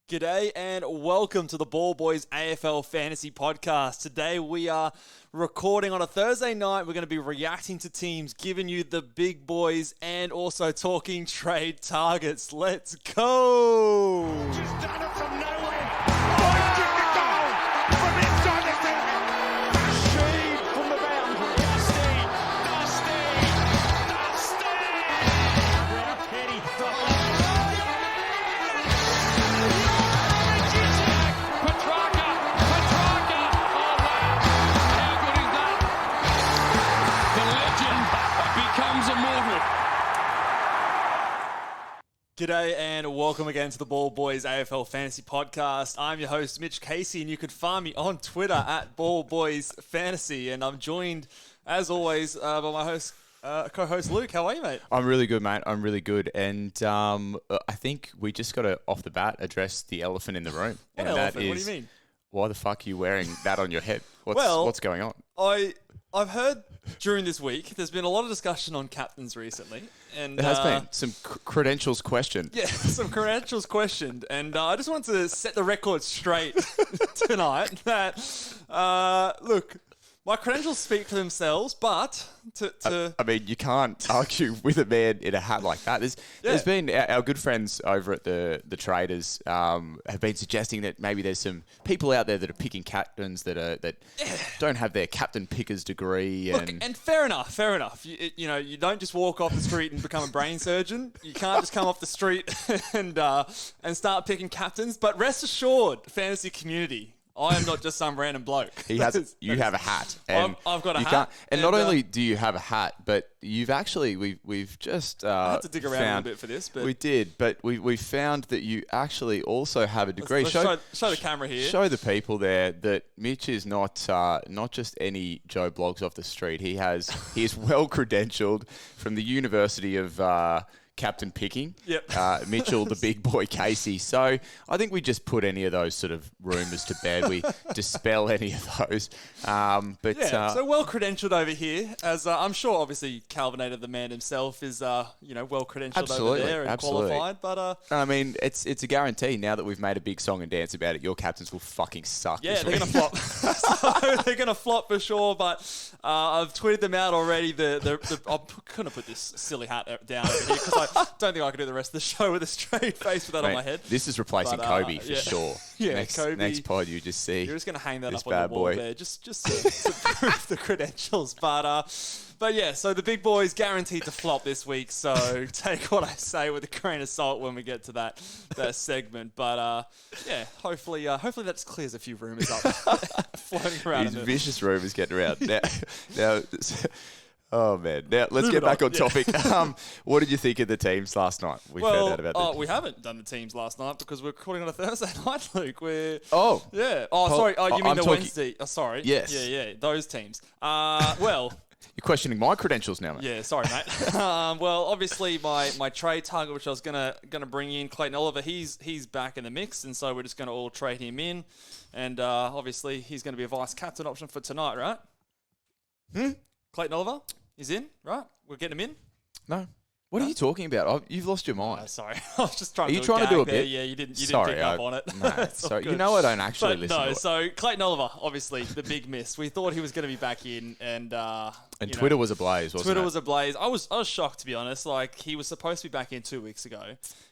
G'day and welcome to the Ball Boys AFL Fantasy Podcast. Today we are recording on a Thursday night. We're going to be reacting to teams, giving you the big boys and also talking trade targets. Let's go! Just done it from nowhere. Hoisted the goal from inside the 10. Shade from the boundary. Dusty. Petty. Petrarca. Oh, wow. How good is that? The legend becomes immortal. G'day and welcome again to the Ball Boys AFL Fantasy Podcast. I'm your host, Mitch Casey, and you can find me on Twitter at Ball Boys Fantasy. And I'm joined, as always, by my co-host Luke. How are you, mate? I'm really good, mate. I'm really good. And I think we just got to, off the bat, address the elephant in the room. What and elephant? That is, what do you mean? Why the fuck are you wearing that on your head? What's going on? I've heard during this week, there's been a lot of discussion on captains recently. And There has been some credentials questioned. Yeah, some credentials questioned. And I just want to set the record straight tonight that, look, my credentials speak for themselves, but I mean, you can't argue with a man in a hat like that. There's been our good friends over at the Traders have been suggesting that maybe there's some people out there that are picking captains that don't have their captain picker's degree. Look, and fair enough. You don't just walk off the street and become a brain surgeon. You can't just come off the street and start picking captains. But rest assured, fantasy community, I am not just some random bloke. You have a hat. And I've got a you hat. And not only do you have a hat, but you've actually, we've just I had to dig around a little bit for this. But we did, but we found that you actually also have a degree. Let's show the camera here. Show the people there that Mitch is not just any Joe Bloggs off the street. He is well credentialed from the University of Captain Picking. Yep. Mitchell, the big boy Casey. So I think we just put any of those sort of rumours to bed. We dispel any of those. So well credentialed over here, as I'm sure obviously Calvinator, the man himself, is well credentialed over there and qualified. But I mean, it's a guarantee now that we've made a big song and dance about it. Your captains will fucking suck. Yeah, they're gonna flop. So they're gonna flop for sure. But I've tweeted them out already. I'm gonna put this silly hat down over here because I don't think I can do the rest of the show with a straight face with that on my head. This is replacing Kobe for sure. Yeah, Kobe. Next pod, you just see. You're just gonna hang that this up on the wall boy there, just to prove the credentials. But yeah, so the big boys guaranteed to flop this week. So take what I say with a grain of salt when we get to that segment. But hopefully that just clears a few rumours up floating around. These vicious rumours getting around now. Oh, man. Now, let's get back on topic. What did you think of the teams last night? We found out about we haven't done the teams last night because we're recording on a Thursday night, Luke. Yeah. Sorry. You mean the Wednesday? Sorry. Yes. Yeah. Those teams. Well... You're questioning my credentials now, mate. Yeah, sorry, mate. Well, obviously, my trade target, which I was gonna bring in, Clayton Oliver, he's back in the mix, and so we're just going to all trade him in. And obviously, he's going to be a vice-captain option for tonight, right? Clayton Oliver is in, right? We're getting him in? No. What are you talking about? You've lost your mind. Sorry. I was just trying to do trying to do a there. bit? Yeah, you didn't pick up on it. No, so you know I don't actually listen to it. So Clayton Oliver, obviously, the big miss. We thought he was going to be back in, and Twitter was ablaze, wasn't it? Twitter was ablaze. I was shocked, to be honest. Like, he was supposed to be back in 2 weeks ago.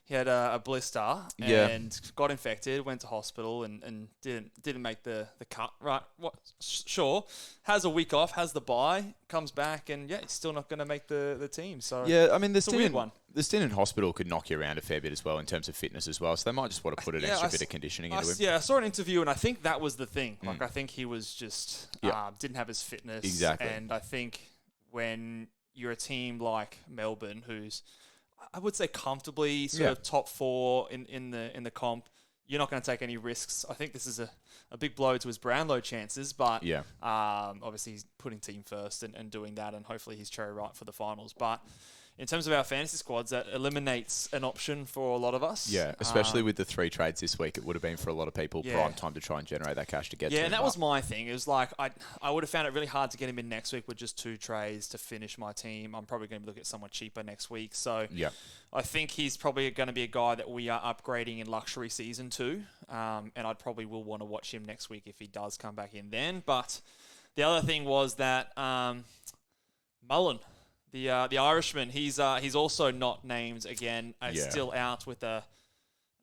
He had a blister and got infected, went to hospital and didn't make the cut. Right? Sure. Has a week off, has the bye, comes back, and he's still not going to make the team. So yeah, I mean, it's a weird one. The stint in hospital could knock you around a fair bit as well in terms of fitness as well. So they might just want to put an extra bit of conditioning into him. Yeah, I saw an interview, and I think that was the thing. Like, I think he was just didn't have his fitness. Exactly. And I think when you're a team like Melbourne, who's I would say comfortably sort of top four in the comp, you're not going to take any risks. I think this is a big blow to his Brownlow chances, but obviously he's putting team first and doing that, and hopefully he's cherry right for the finals. But in terms of our fantasy squads, that eliminates an option for a lot of us. Yeah, especially with the 3 trades this week, it would have been for a lot of people prime time to try and generate that cash to get to him. And that was my thing. It was like, I would have found it really hard to get him in next week with just 2 trades to finish my team. I'm probably going to look at someone cheaper next week. So I think he's probably going to be a guy that we are upgrading in luxury season 2. And I probably will want to watch him next week if he does come back in then. But the other thing was that Mullen, the Irishman, he's also not named again. Still out with a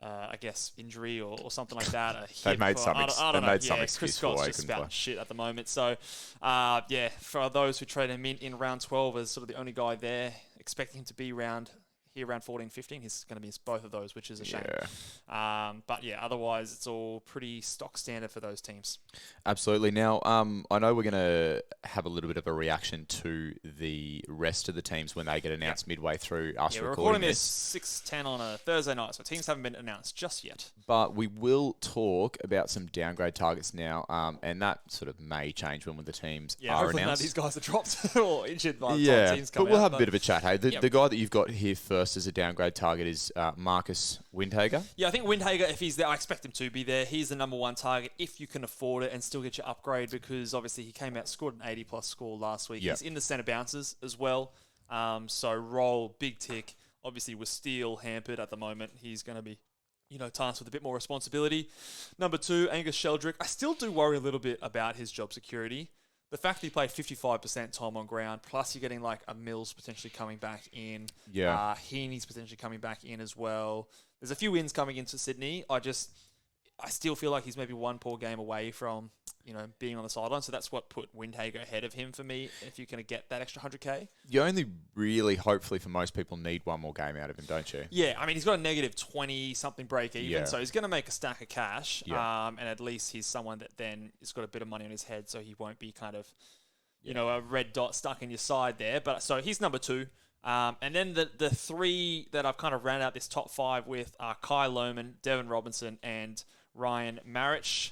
I guess injury or something like that. They've made some excuse Chris for Scott's just spouting shit at the moment. So for those who trade him in round 12 as sort of the only guy there, expecting him to be around 14, 15, he's going to miss both of those, which is a shame. But otherwise it's all pretty stock standard for those teams. Absolutely. Now, I know we're going to have a little bit of a reaction to the rest of the teams when they get announced midway through us we're recording this 6:10 on a Thursday night, so teams haven't been announced just yet. But we will talk about some downgrade targets now, and that sort of may change when the teams are hopefully announced. None of these guys are dropped or injured by the time teams come out. But we'll have a bit of a chat, hey? The guy that you've got here first as a downgrade target is Marcus Windhager. Yeah, I think Windhager, if he's there, I expect him to be there. He's the number 1 target if you can afford it and still get your upgrade, because obviously he came out, scored an 80-plus score last week. He's in the centre bounces as well. So roll, big tick. Obviously with Steele hampered at the moment, he's going to be tasked with a bit more responsibility. Number 2, Angus Sheldrick. I still do worry a little bit about his job security. The fact that he played 55% time on ground, plus you're getting like a Mills potentially coming back in. Heaney's potentially coming back in as well. There's a few wins coming into Sydney. I still feel like he's maybe one poor game away from, being on the sideline. So that's what put Windhager ahead of him for me, if you're going to get that extra 100K. You only really, hopefully for most people, need one more game out of him, don't you? Yeah, I mean, he's got a negative 20-something break even, so he's going to make a stack of cash. And at least he's someone that then has got a bit of money on his head, so he won't be kind of, a red dot stuck in your side there. But so he's number 2. And then the 3 that I've kind of rounded out this top 5 with are Kai Lohman, Devin Robinson, and Ryan Marich.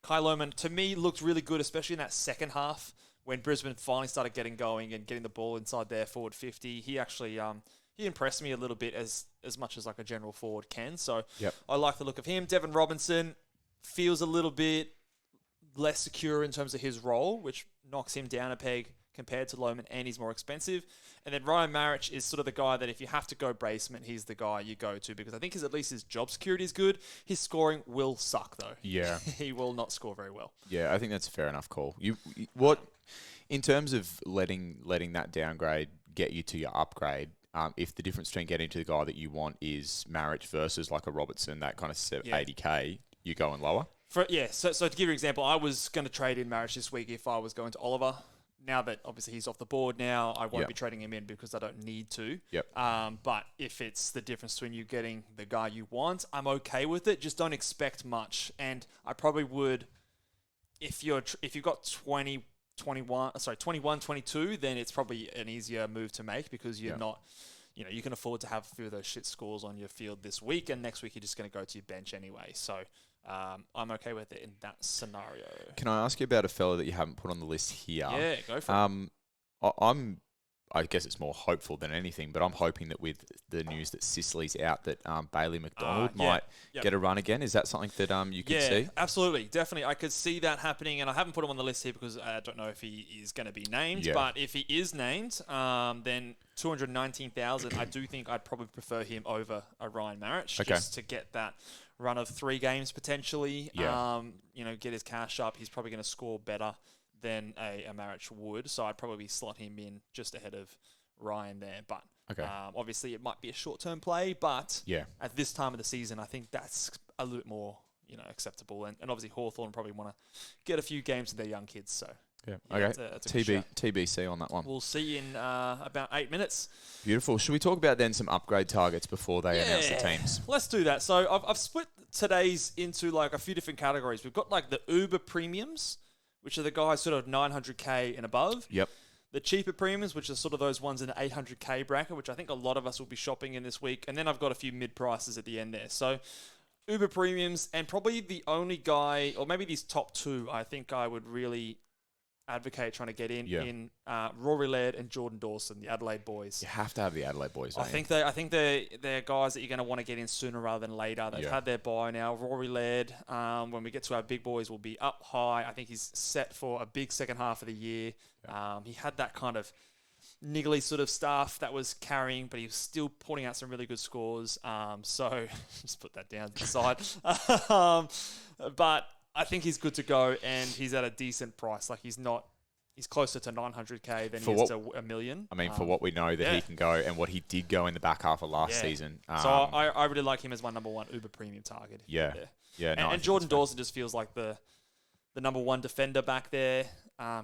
Kai Lohman, to me, looked really good, especially in that second half when Brisbane finally started getting going and getting the ball inside their forward 50. He actually he impressed me a little bit as much as like a general forward can. So I like the look of him. Devin Robinson feels a little bit less secure in terms of his role, which knocks him down a peg compared to Lohman, and he's more expensive. And then Ryan Marich is sort of the guy that if you have to go basement, he's the guy you go to, because I think at least his job security is good. His scoring will suck, though. Yeah. He will not score very well. Yeah, I think that's a fair enough call. What in terms of letting that downgrade get you to your upgrade, if the difference between getting to the guy that you want is Marich versus like a Robertson, that kind of 80K, you going lower? So to give you an example, I was going to trade in Marich this week if I was going to Oliver. Now that obviously he's off the board now, I won't be trading him in because I don't need to. But if it's the difference between you getting the guy you want, I'm okay with it. Just don't expect much. And I probably would, if you've got 21, 22, then it's probably an easier move to make, because you're not, you can afford to have a few of those shit scores on your field this week, and next week you're just going to go to your bench anyway. So I'm okay with it in that scenario. Can I ask you about a fella that you haven't put on the list here? Yeah, go for it. I guess it's more hopeful than anything, but I'm hoping that with the news that Sicily's out, that Bailey McDonald might get a run again. Is that something that you could see? Yeah, absolutely. Definitely. I could see that happening, and I haven't put him on the list here because I don't know if he is going to be named. But if he is named, then 219,000, I do think I'd probably prefer him over a Ryan Marich, just to get that run of 3 games potentially. Get his cash up. He's probably going to score better than a Marich would, so I'd probably slot him in just ahead of Ryan there. But obviously it might be a short-term play, but at this time of the season, I think that's a little bit more acceptable. And obviously Hawthorn probably want to get a few games with their young kids, so that's a TBC on that one. We'll see in about 8 minutes. Beautiful. Should we talk about then some upgrade targets before they announce the teams? Let's do that. So I've split today's into like a few different categories. We've got like the Uber premiums, which are the guys sort of 900K and above. The cheaper premiums, which are sort of those ones in the 800K bracket, which I think a lot of us will be shopping in this week. And then I've got a few mid prices at the end there. So Uber premiums, and probably the only guy, or maybe these top 2, I think I would really advocate trying to get in Rory Laird and Jordan Dawson, the Adelaide boys. You have to have the Adelaide boys. I think they're guys that you're going to want to get in sooner rather than later. They've had their bye now. Rory Laird, when we get to our big boys, will be up high. I think he's set for a big second half of the year. He had that kind of niggly sort of stuff that was carrying, but he was still putting out some really good scores. So just put that down to the side. But I think he's good to go, and he's at a decent price. Like he's closer to 900K than he is to $1 million. I mean, for what we know that he can go and what he did go in the back half of last season. So I really like him as my number one uber premium target. Yeah. And Jordan Dawson just feels like the number one defender back there.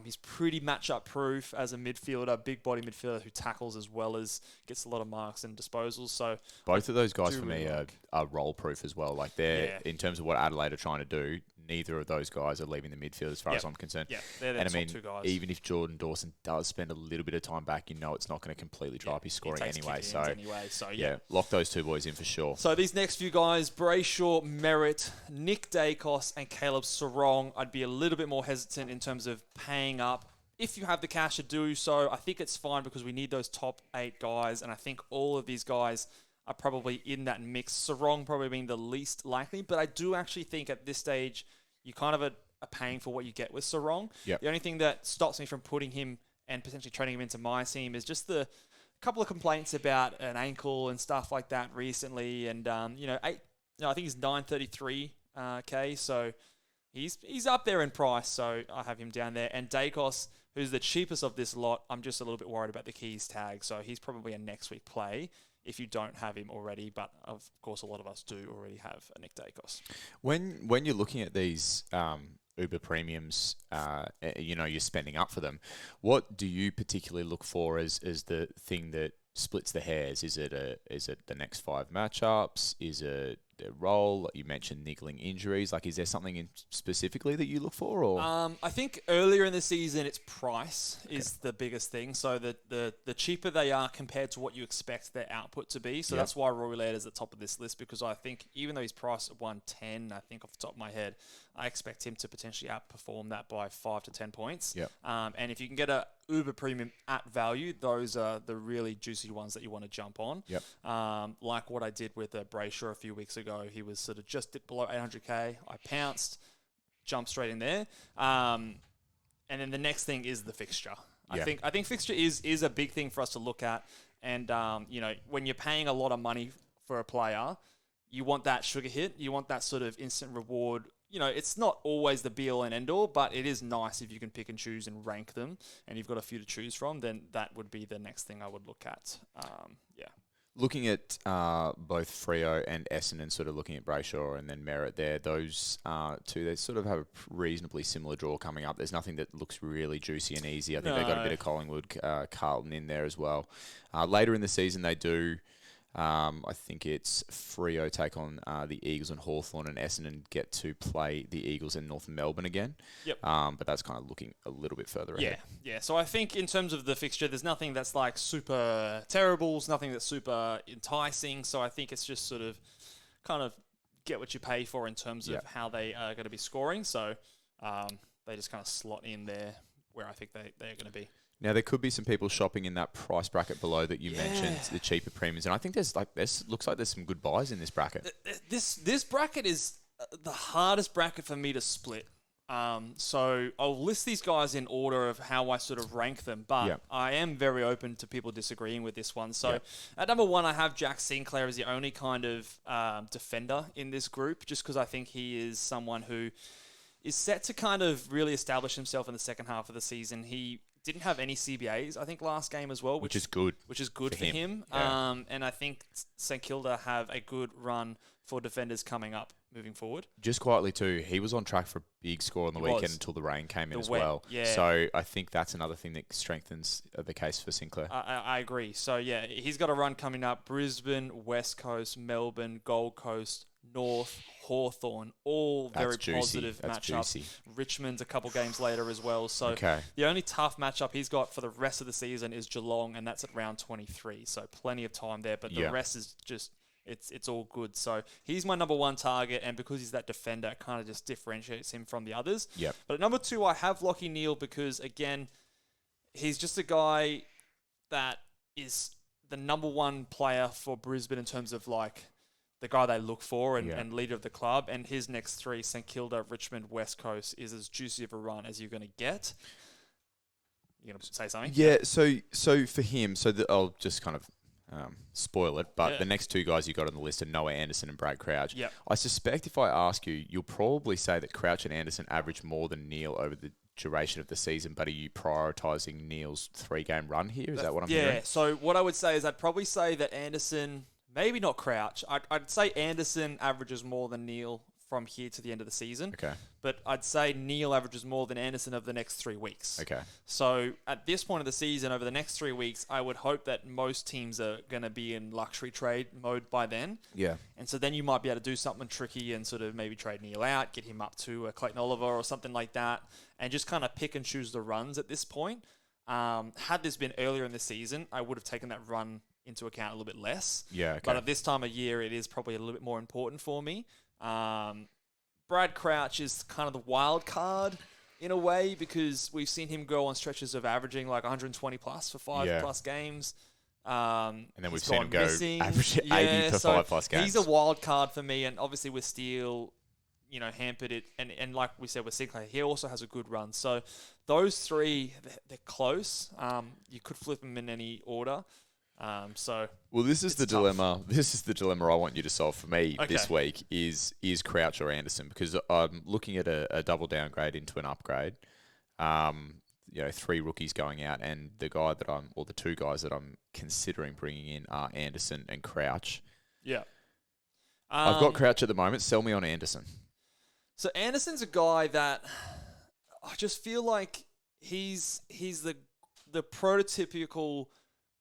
He's pretty matchup proof as a midfielder, big body midfielder who tackles as well as gets a lot of marks and disposals. So both of those guys for me are role proof as well. Like they're in terms of what Adelaide are trying to do. Neither of those guys are leaving the midfield as far as I'm concerned. Yeah, they're the top two guys. Even if Jordan Dawson does spend a little bit of time back, it's not going to completely dry up his scoring anyway. So lock those two boys in for sure. So these next few guys, Brayshaw, Merritt, Nick Dacos, and Caleb Sarong, I'd be a little bit more hesitant in terms of paying up. If you have the cash to do so, I think it's fine because we need those top 8 guys, and I think all of these guys are probably in that mix. Sarong probably being the least likely, but I do actually think at this stage you kind of are paying for what you get with Sarong. Yep. The only thing that stops me from putting him and potentially trading him into my team is just the couple of complaints about an ankle and stuff like that recently, and I think he's 933K, so he's up there in price, so I have him down there. And Dacos, who's the cheapest of this lot, I'm just a little bit worried about the keys tag, so he's probably a next week play if you don't have him already, but of course a lot of us do already have a Nick Dacos. When you're looking at these Uber premiums, you're spending up for them, what do you particularly look for as the thing that splits the hairs? Is it the next 5 matchups? Is it the role? You mentioned niggling injuries. Like, is there something specifically that you look for? Or I think earlier in the season, it's price is the biggest thing. So the cheaper they are compared to what you expect their output to be. So that's why Rory Laird is at the top of this list, because I think even though he's priced at 110, I think off the top of my head, I expect him to potentially outperform that by 5 to 10 points. Yep. And if you can get a uber premium at value, those are the really juicy ones that you want to jump on. Yep. Like what I did with Brayshaw a few weeks ago. He was sort of just dipped below 800K. I pounced, jumped straight in there. And then the next thing is the fixture. I think fixture is a big thing for us to look at. And, when you're paying a lot of money for a player, you want that sugar hit. You want that sort of instant reward. It's not always the be-all and end-all, but it is nice if you can pick and choose and rank them, and you've got a few to choose from, then that would be the next thing I would look at. Looking at both Freo and Essendon, sort of looking at Brayshaw and then Merritt there, those two, they sort of have a reasonably similar draw coming up. There's nothing that looks really juicy and easy. I think they've got a bit of Collingwood, Carlton in there as well. Later in the season, they do... I think it's Freo take on the Eagles and Hawthorn, and Essendon get to play the Eagles in North Melbourne again. Yep. But that's kind of looking a little bit further ahead. Yeah. So I think in terms of the fixture, there's nothing that's like super terrible, there's nothing that's super enticing. So I think it's just sort of kind of get what you pay for in terms of how they are going to be scoring. So they just kind of slot in there where I think they're going to be. Now, there could be some people shopping in that price bracket below that you mentioned, the cheaper premiums. And I think looks like there's some good buys in this bracket. This bracket is the hardest bracket for me to split. So I'll list these guys in order of how I sort of rank them, but I am very open to people disagreeing with this one. So at number 1, I have Jack Sinclair as the only kind of defender in this group, just because I think he is someone who is set to kind of really establish himself in the second half of the season. He didn't have any CBAs, I think, last game as well. Which is good. Which is good for him. Yeah. And I think St Kilda have a good run for defenders coming up moving forward. Just quietly too, he was on track for a big score on the weekend until the rain came in as well. Yeah. So I think that's another thing that strengthens the case for Sinclair. I agree. So yeah, he's got a run coming up. Brisbane, West Coast, Melbourne, Gold Coast, North, Hawthorn, all very positive matchups. Richmond's a couple games later as well. So the only tough matchup he's got for the rest of the season is Geelong, and that's at round 23. So plenty of time there, but the rest is just it's all good. So he's my number one target, and because he's that defender, it kind of just differentiates him from the others. Yep. But at number 2, I have Lachie Neale because, again, he's just a guy that is the number one player for Brisbane in terms of like the guy they look for and leader of the club. And his next 3, St Kilda, Richmond, West Coast, is as juicy of a run as you're going to get. You're going to say something? Yeah, so for him, I'll just kind of spoil it, but the next 2 guys you got on the list are Noah Anderson and Brad Crouch. Yep. I suspect if I ask you, you'll probably say that Crouch and Anderson average more than Neale over the duration of the season, but are you prioritising Neale's 3-game run here? Is that what I'm hearing? Yeah, so what I would say is I'd probably say that Anderson, maybe not Crouch, I'd say Anderson averages more than Neale from here to the end of the season. Okay. But I'd say Neale averages more than Anderson over the next 3 weeks. Okay. So at this point of the season, over the next 3 weeks, I would hope that most teams are going to be in luxury trade mode by then. Yeah. And so then you might be able to do something tricky and sort of maybe trade Neale out, get him up to a Clayton Oliver or something like that, and just kind of pick and choose the runs at this point. Had this been earlier in the season, I would have taken that run into account a little bit less. Yeah, okay. But at this time of year, it is probably a little bit more important for me. Brad Crouch is kind of the wild card in a way because we've seen him go on stretches of averaging like 120 plus for 5 plus games. And then we've seen him go average 80 for so 5 plus games. He's a wild card for me, and obviously with Steele, hampered it. And like we said with Sinclair, he also has a good run. So those 3, they're close. You could flip them in any order. This is the dilemma. This is the dilemma I want you to solve for me this week is Crouch or Anderson, because I'm looking at a double downgrade into an upgrade. 3 rookies going out, and the 2 guys that I'm considering bringing in are Anderson and Crouch. Yeah. I've got Crouch at the moment. Sell me on Anderson. So Anderson's a guy that I just feel like he's the prototypical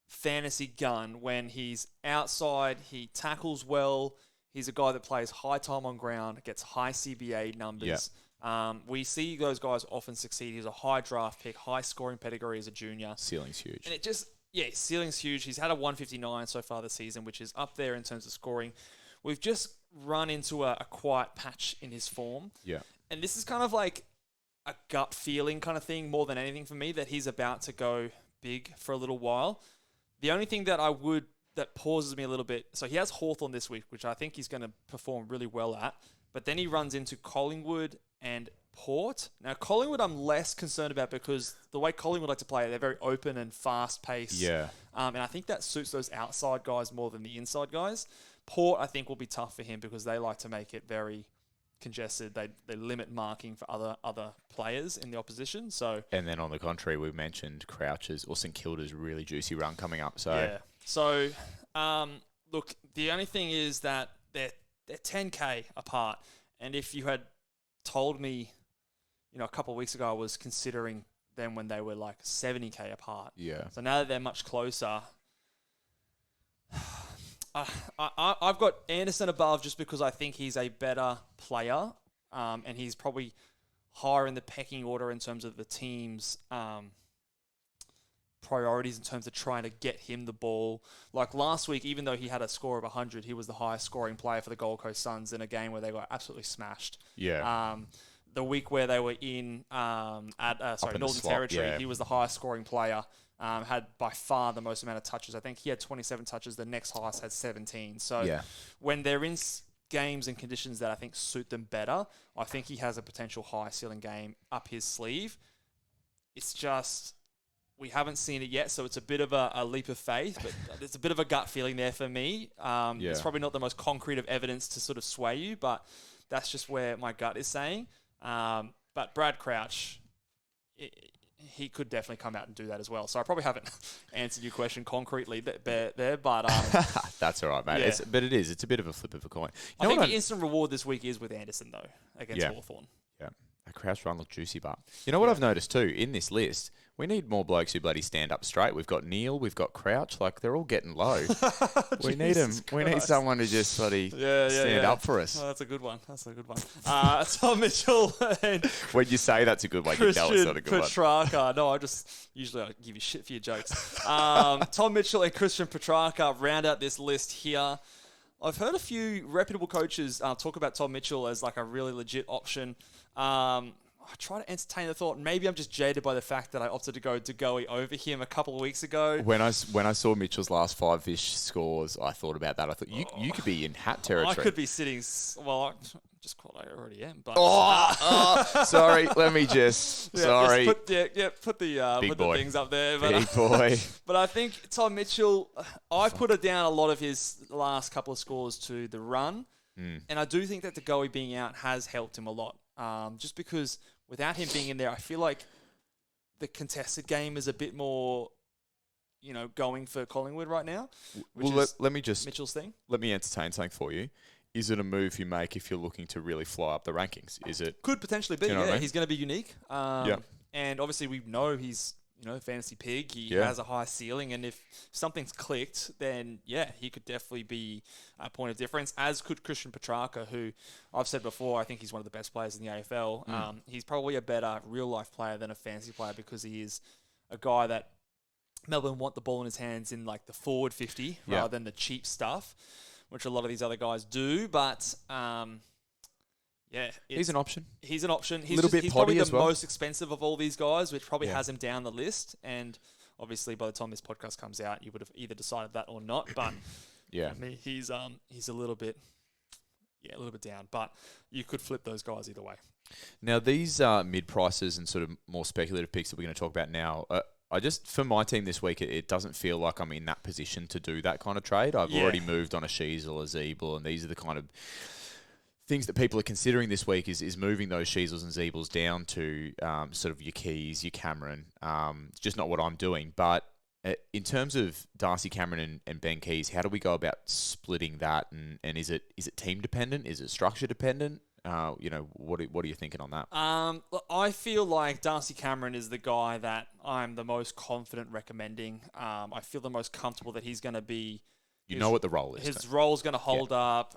fantasy gun. When he's outside, he tackles well. He's a guy that plays high time on ground, gets high CBA numbers. We see those guys often succeed. He's a high draft pick, high scoring pedigree as a junior. Ceiling's huge. And ceiling's huge. He's had a 159 so far this season, which is up there in terms of scoring. We've just run into a quiet patch in his form. Yeah. And this is kind of like a gut feeling kind of thing more than anything for me, that he's about to go big for a little while. The only thing that pauses me a little bit, so he has Hawthorn this week, which I think he's going to perform really well at, but then he runs into Collingwood and Port. Now, Collingwood I'm less concerned about because the way Collingwood like to play, they're very open and fast-paced. Yeah. And I think that suits those outside guys more than the inside guys. Port, I think, will be tough for him because they like to make it very congested. They limit marking for other players in the opposition. So, and then on the contrary, we mentioned Crouch's or St Kilda's really juicy run coming up. So yeah. So look, the only thing is that they're 10K apart, and if you had told me, a couple of weeks ago, I was considering them when they were like 70K apart. Yeah. So now that they're much closer. I've got Anderson above just because I think he's a better player, and he's probably higher in the pecking order in terms of the team's priorities in terms of trying to get him the ball. Like last week, even though he had a score of 100, he was the highest scoring player for the Gold Coast Suns in a game where they got absolutely smashed. Yeah. The week where they were in Northern Territory, he was the highest scoring player. Had by far the most amount of touches. I think he had 27 touches. The next highest had 17. So when they're in games and conditions that I think suit them better, I think he has a potential high ceiling game up his sleeve. It's just we haven't seen it yet, so it's a bit of a leap of faith, but there's a bit of a gut feeling there for me. It's probably not the most concrete of evidence to sort of sway you, but that's just where my gut is saying. But Brad Crouch, he could definitely come out and do that as well. So I probably haven't answered your question concretely there, but that's all right, mate. Yeah. It's a bit of a flip of a coin. I think the instant reward this week is with Anderson though against Hawthorn. Yeah, a Crouch run looked juicy, but you know what I've noticed too in this list. We need more blokes who bloody stand up straight. We've got Neale, we've got Crouch. Like they're all getting low. We need them. We need someone to just bloody stand up for us. Oh, that's a good one. Tom Mitchell and when you say that's a good one, you know it's not a good Petrarca. No, I give you shit for your jokes. Tom Mitchell and Christian Petrarca round out this list here. I've heard a few reputable coaches talk about Tom Mitchell as like a really legit option. I try to entertain the thought. Maybe I'm just jaded by the fact that I opted to go Goey over him a couple of weeks ago. When I saw Mitchell's last 5-ish scores, I thought about that. I thought you could be in hat territory. I could be sitting. Well, just what I already am. But sorry. Let me just. Sorry. Put the things up there. But, Big boy. But I think Tom Mitchell. I put it down a lot of his last couple of scores to the run, and I do think that the Goey being out has helped him a lot. Just because without him being in there, I feel like the contested game is a bit more, going for Collingwood right now. Let me just Mitchell's thing. Let me entertain something for you. Is it a move you make if you're looking to really fly up the rankings? Is it? Could potentially be. You know what I mean? He's going to be unique. And obviously we know he's fantasy pig. He has a high ceiling, and if something's clicked, then he could definitely be a point of difference. As could Christian Petrarca, who I've said before, I think he's one of the best players in the AFL. He's probably a better real life player than a fantasy player because he is a guy that Melbourne want the ball in his hands in like the forward 50 rather than the cheap stuff, which a lot of these other guys do. But he's an option. He's an option. He's He's probably the well. most expensive of all these guys, which probably has him down the list. And obviously, by the time this podcast comes out, you would have either decided that or not. But I mean, he's a little bit down. But you could flip those guys either way. Now, these mid prices and sort of more speculative picks that we're going to talk about now. For my team this week, it doesn't feel like I'm in that position to do that kind of trade. I've already moved on a Sheasel, a Zeeble, and these are the kind of things that people are considering this week is moving those Sheasels and Zeebles down to sort of your Keys, your Cameron. It's just not what I'm doing. But in terms of Darcy Cameron and Ben Keys, how do we go about splitting that? And is it team dependent? Is it structure dependent? What are you thinking on that? I feel like Darcy Cameron is the guy that I'm the most confident recommending. I feel the most comfortable that he's going to be. You know what the role is. His role's going to hold up.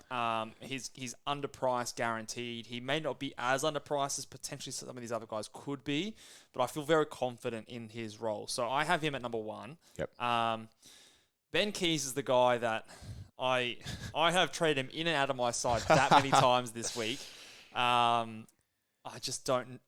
He's underpriced, guaranteed. He may not be as underpriced as potentially some of these other guys could be, but I feel very confident in his role. So I have him at number 1. Yep. Ben Keys is the guy that I have traded him in and out of my side that many times this week. I just don't.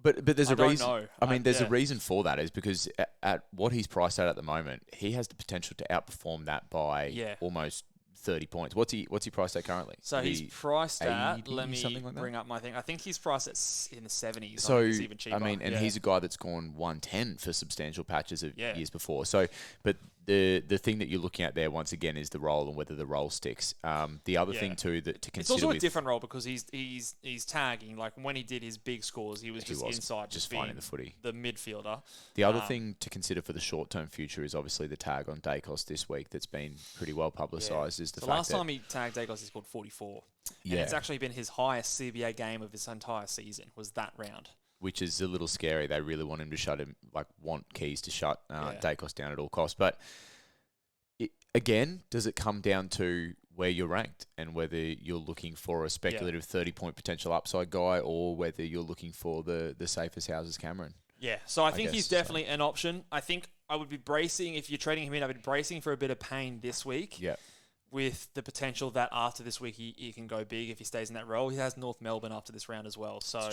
But there's a reason. Know. I mean, there's a reason for that is because at what he's priced at the moment, he has the potential to outperform that by almost 30 points. What's he priced at currently? So he's priced at, let me like bring up my thing. I think he's priced at in the 70s. So, it's even cheaper. I mean, and he's a guy that's gone 110 for substantial patches of years before. So, but the thing that you're looking at there, once again, is the role and whether the role sticks. The other thing, too, that to consider... It's also a different role because he's tagging. Like, when he did his big scores, he was inside, just finding the footy. The midfielder. The other thing to consider for the short-term future is obviously the tag on Dacos this week that's been pretty well publicised. Is the fact last time he tagged Dacos, he scored 44. And it's actually been his highest CBA game of his entire season, was that round. Which is a little scary. They really want him to want Keys to shut Dacos down at all costs. But again, does it come down to where you're ranked and whether you're looking for a speculative 30-point potential upside guy or whether you're looking for the safest houses Cameron? Yeah, so I think he's definitely an option. I think I would be bracing, if you're trading him in, I would be bracing for a bit of pain this week. Yeah. With the potential that after this week he can go big if he stays in that role. He has North Melbourne after this round as well, so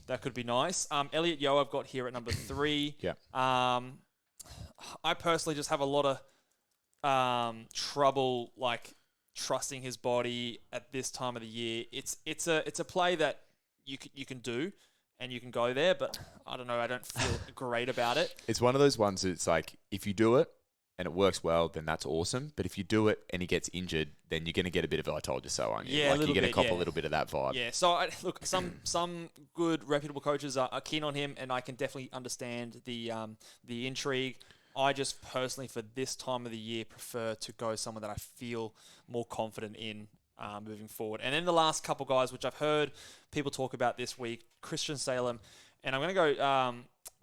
that could be nice. Elliot Yeo I've got here at number 3. Yeah. I personally just have a lot of trouble trusting his body at this time of the year. It's a play that you can do and you can go there, but I don't know. I don't feel great about it. It's one of those ones. It's like if you do it and it works well, then that's awesome. But if you do it and he gets injured, then you're going to get a bit of "I told you so," aren't you? Yeah, you're going to cop a little bit of that vibe. Yeah. So look, some good reputable coaches are keen on him, and I can definitely understand the intrigue. I just personally, for this time of the year, prefer to go someone that I feel more confident in moving forward. And then the last couple guys, which I've heard people talk about this week, Christian Salem, and I'm going to go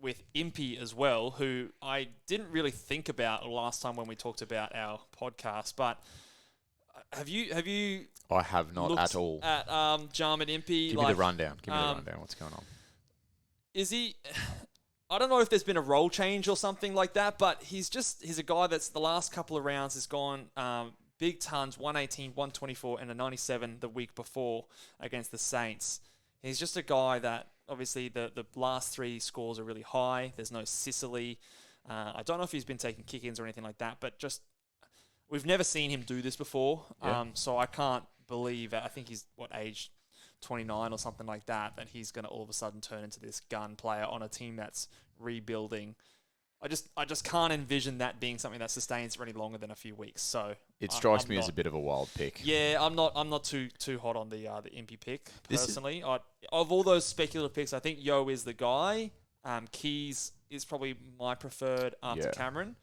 with Impey as well, who I didn't really think about last time when we talked about our podcast. But have you? I have not at all. At Jarman Impey, give me the rundown. Give me the rundown. What's going on? Is he? I don't know if there's been a role change or something like that, but he's a guy that's the last couple of rounds has gone big tons, 118, 124, and a 97 the week before against the Saints. He's just a guy that, obviously, the last 3 scores are really high. There's no Sicily. I don't know if he's been taking kick-ins or anything like that, but just we've never seen him do this before. Yeah. So I can't believe it. I think he's, age 29 or something like that he's going to all of a sudden turn into this gun player on a team that's rebuilding. I just can't envision that being something that sustains for any longer than a few weeks. So it strikes me as a bit of a wild pick. Yeah, I'm not too hot on the Impy pick personally. Of all those speculative picks, I think Yo is the guy. Keys is probably my preferred after Cameron.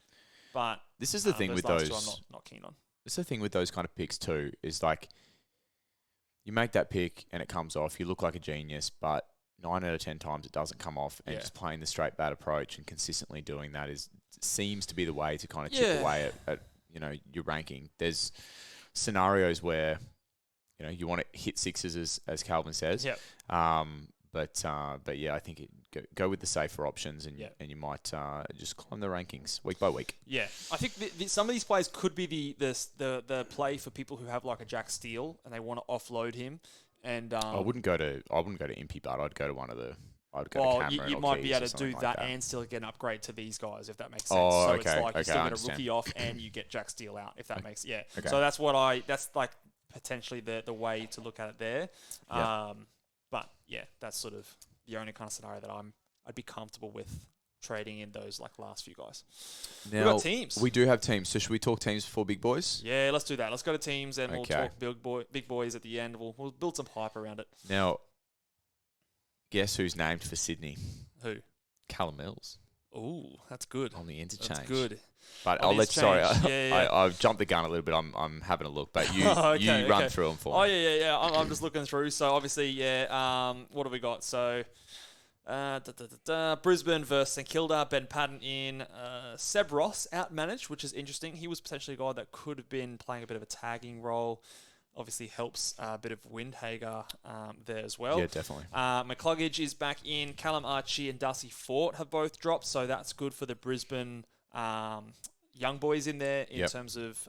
But this is the thing with those. I'm not keen on. This is the thing with those kind of picks too. Is like you make that pick and it comes off. You look like a genius, but 9 out of 10 times it doesn't come off, and just playing the straight bat approach and consistently doing that seems to be the way to kind of chip away at your ranking. There's scenarios where you want to hit sixes as Calvin says. Yep. But yeah, I think go with the safer options, and you might just climb the rankings week by week. Yeah, I think some of these players could be the play for people who have like a Jack Steele and they want to offload him. And I wouldn't go to Impy, but I'd go to one of the. You might be able to do that and still get an upgrade to these guys if that makes sense. Oh, so okay. It's like you still I get a rookie off and you get Jack Steele out if that makes Okay. So that's like potentially the way to look at it there. But yeah, that's sort of the only kind of scenario that I'd be comfortable with trading in those like last few guys. Now, we've got teams. We do have teams. So should we talk teams before big boys? Yeah, let's do that. Let's go to teams and we'll talk big boys at the end. We'll build some hype around it. Now, guess who's named for Sydney? Who? Callum Mills. Ooh, that's good. On the interchange. That's good. But I've jumped the gun a little bit. I'm having a look, but you run through them for me. Oh yeah. I'm just looking through. So obviously, what have we got? So. Brisbane versus St Kilda. Ben Patton in. Seb Ross outmanaged, which is interesting. He was potentially a guy that could have been playing a bit of a tagging role. Obviously helps a bit of Windhager there as well. Yeah, definitely. McCluggage is back in. Callum Archie and Darcy Fort have both dropped, so that's good for the Brisbane young boys in there in terms of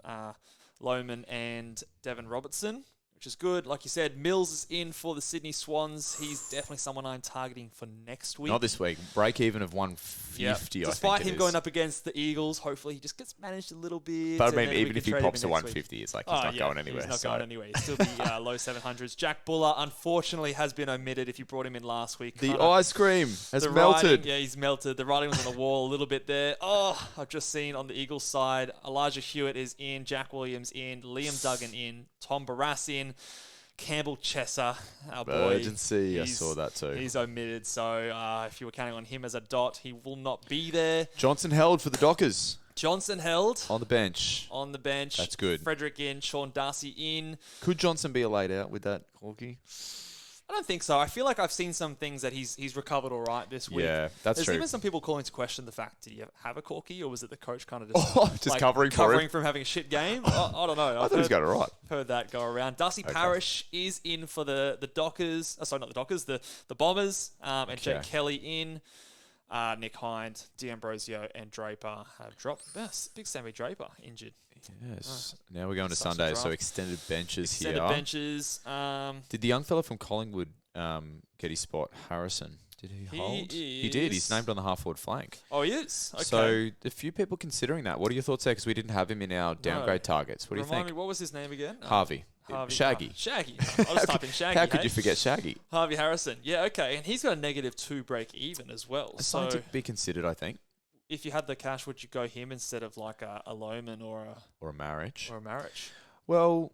Lohman and Devon Robertson, which is good. Like you said, Mills is in for the Sydney Swans. He's definitely someone I'm targeting for next week. Not this week. Break even of 150, Despite him going up against the Eagles, hopefully he just gets managed a little bit. But I mean, even if he pops to 150, it's like he's not going anywhere. He's not going anywhere. He'll still be low 700s. Jack Buller, unfortunately, has been omitted if you brought him in last week. The ice cream has melted. He's melted. The writing was on the wall a little bit there. Oh, I've just seen on the Eagles side, Elijah Hewitt is in, Jack Williams in, Liam Duggan in, Tom Barras in, Campbell Chesser, our boy. Urgency, I saw that too. He's omitted, so if you were counting on him as a dot, he will not be there. Johnson held for the Dockers. Johnson held. On the bench. That's good. Frederick in, Sean Darcy in. Could Johnson be a laid out with that, Hawkeye? I don't think so. I feel like I've seen some things that he's recovered all right this week. Yeah, that's true. There's even some people calling to question the fact, did he have a corky, or was it the coach kind of just, covering from having a shit game? I don't know. I thought he's got it right. Heard that go around. Darcy Parish is in for the Dockers. Sorry, not the Dockers, the Bombers. And Jake Kelly in. Nick Hind, D'Ambrosio, and Draper have dropped. Big Sammy Draper injured. Yes. Now we're going to Sunday, so extended benches here. Extended benches. Did the young fella from Collingwood get his spot, Harrison? Did he hold? He did. He's named on the half-forward flank. Oh, he is? Okay. So a few people considering that. What are your thoughts there? Because we didn't have him in our downgrade targets. What do you think? Remind me, what was his name again? Harvey. Shaggy. Shaggy. I'll just type in Shaggy. How could you forget Shaggy? Harvey Harrison. Yeah, okay. And he's got a -2 break even as well. Something to be considered, I think. If you had the cash, would you go him instead of like a Lohman or a Marriage? Well,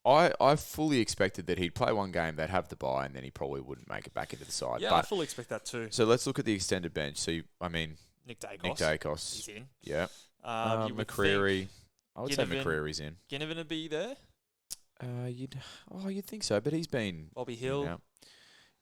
I fully expected that he'd play one game, they'd have the bye, and then he probably wouldn't make it back into the side. Yeah, I fully expect that too. So let's look at the extended bench. So, Nick Dacos. He's in. Yeah. McCreary. I would say Ginnivan, McCreary's in. Ginnivan would be there? You'd think so, but he's been... Bobby Hill.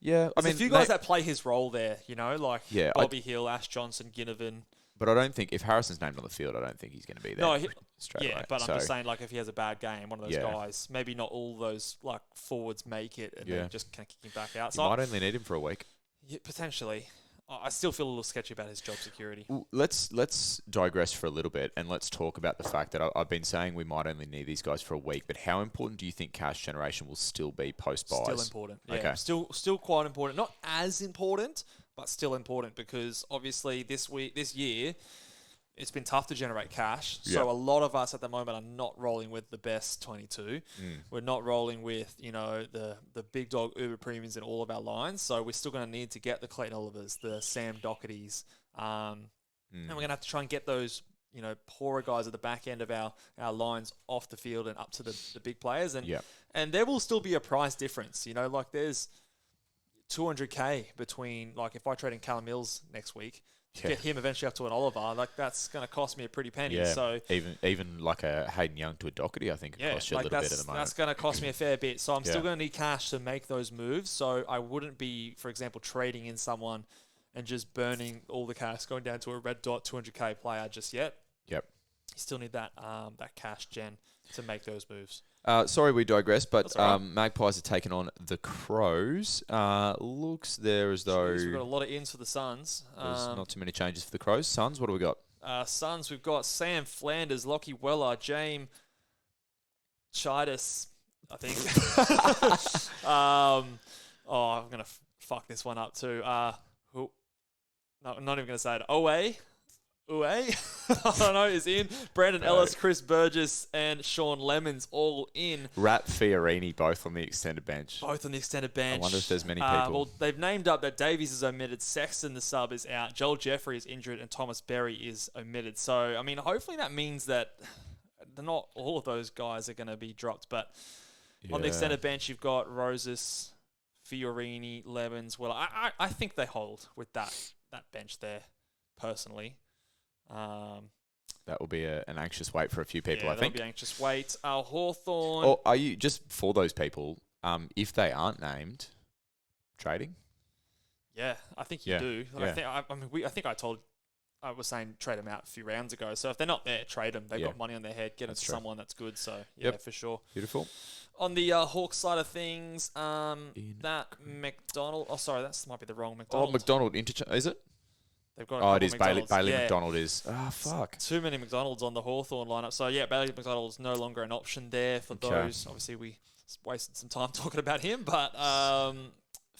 Yeah. There's a few guys that play his role there, like Bobby Hill, Ash Johnson, Ginnivan. But I don't think, if Harrison's named on the field, I don't think he's going to be there. No, straight away. But I'm just saying, if he has a bad game, one of those guys, maybe not all those forwards make it, and then just kind of kick him back out. So you might only need him for a week. Yeah, potentially. I still feel a little sketchy about his job security. Let's digress for a little bit and let's talk about the fact that I've been saying we might only need these guys for a week, but how important do you think cash generation will still be post-buys? Still important. Yeah, okay. Still quite important. Not as important, but still important because obviously this year, it's been tough to generate cash. Yep. So a lot of us at the moment are not rolling with the best 22. We're not rolling with, the big dog Uber premiums in all of our lines. So we're still going to need to get the Clayton Olivers, the Sam Dohertys, and we're going to have to try and get those, poorer guys at the back end of our lines off the field and up to the big players. And there will still be a price difference. There's 200K between, if I trade in Callum Mills next week, get him eventually up to an Oliver, that's going to cost me a pretty penny. Yeah, so even like a Hayden Young to a Doherty, I think it costs you a little bit at the moment. That's going to cost me a fair bit. So I'm still going to need cash to make those moves. So I wouldn't be, for example, trading in someone and just burning all the cash, going down to a red dot 200K player just yet. Yep. You still need that cash gen to make those moves. Sorry, we digress, but right. Magpies are taking on the Crows. Looks there as though We've got a lot of ins for the Suns. There's not too many changes for the Crows. Suns, what do we got? Suns, we've got Sam Flanders, Lockie Weller, James Chidis, I think. I'm going to fuck this one up too. No, I'm not even going to say it. Uwe, I don't know, is in. Brandon Ellis, Chris Burgess, and Sean Lemons all in. Rat Fiorini, both on the extended bench. Both on the extended bench. I wonder if there's many people. Well, they've named up that Davies is omitted, Sexton, the sub, is out, Joel Jeffrey is injured, and Thomas Berry is omitted. So, I mean, hopefully that means that not all of those guys are going to be dropped. But on the extended bench, you've got Roses, Fiorini, Lemons. Well, I think they hold with that bench there, personally. That will be an anxious wait for a few people, I think. That'll be anxious wait. Hawthorn. Or are you, just for those people, if they aren't named, trading? Yeah, I think you do. Yeah. I think I was saying trade them out a few rounds ago. So if they're not there, trade them. They've got money on their head. Get them to someone that's good. So, for sure. Beautiful. On the Hawks side of things, that McDonald... Oh, sorry, that might be the wrong McDonald. Oh, McDonald interchange. Is it? They've got it is. Bailey yeah. McDonald is. Oh, fuck. Too many McDonald's on the Hawthorn lineup. So, Bailey McDonald is no longer an option there for those. Obviously, we wasted some time talking about him, but